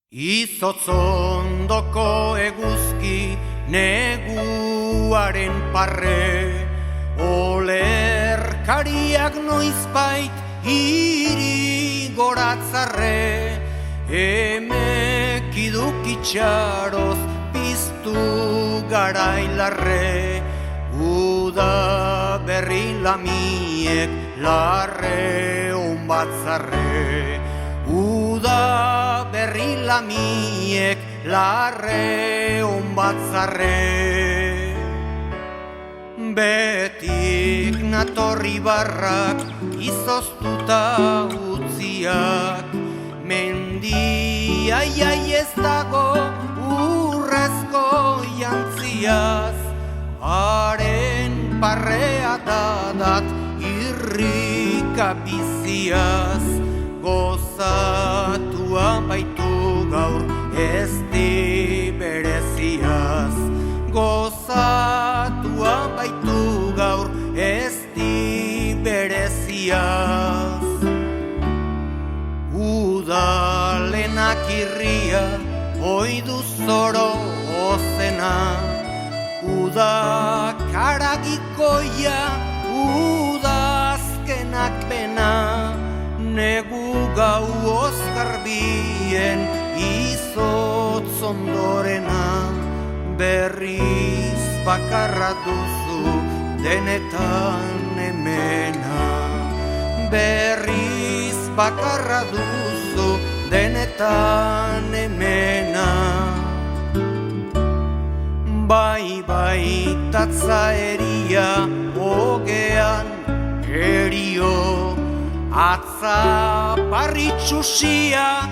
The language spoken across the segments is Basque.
Izotzondoko eguzki neguaren parre, olerkariak noizbait hiri goratzarre, emek idukitxaroz piztu garailarre, uda berri lamiek larre onbatzarre, uda berri lamiek larre onbatzarre. Betik natorri barrak izoztuta utziak, mendia iai ez dago urrezko jantziaz, haren parrea dadat irrika biziaz, gozatua baitu gaur ez di bereziaz, gozatua baitu gaur ez di bereziaz. Udalenak irria oidu zoro ozena, uda karagikoia udazkenak bena, negu gau ozgarbien izotz ondorena, berriz bakarra duzu denetan hemena, berriz bakarra duzu denetan hemena. Bai tatza eria ogean erio, atza parritxusia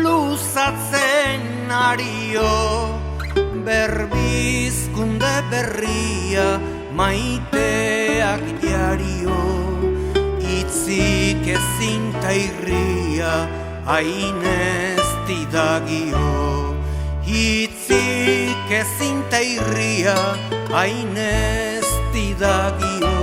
luzatzen ario, berbizkunde berria maiteak jario, itzik ezinta irria hainez didagio, itzik ezinta irria hainez didagio.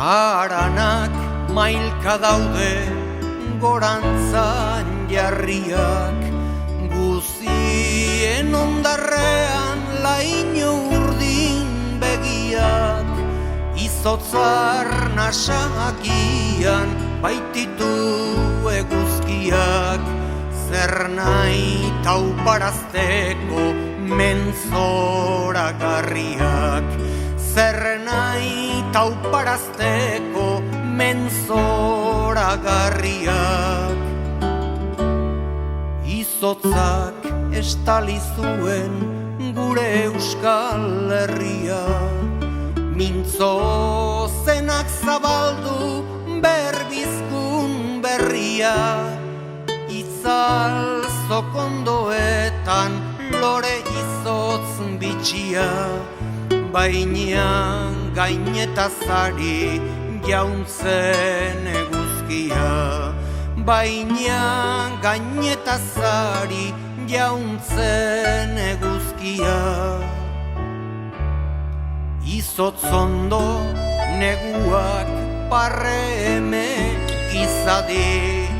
Aranak mailka daude gorantzan jarriak, guzien ondarrean laino urdin begiak, izotzar nasakian baititu eguzkiak, zer nahi tauparazteko menzoragarriak, zer nahi tauparazteko menzoragarriak. Izotzak estali zuen gure Euskal Herria, mintzo zenak zabaldu berbizkun berria, itzal zokondoetan lore izotz bitxia, bainean gainetazari jauntzen eguzkia, bainean gainetazari jauntzen eguzkia. Izotzondo neguak parre emek izadi,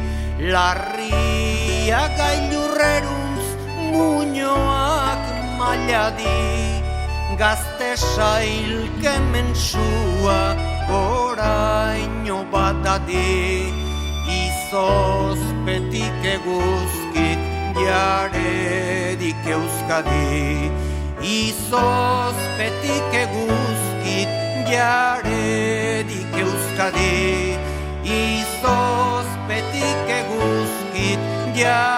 larria gailurreruntz muñoak mailadi, gazte sailke mensua goraino batadi, izozpetik eguzkik jaredik Euskadi, izozpetik eguzkik jaredik Euskadi, izozpetik eguzkik jaredik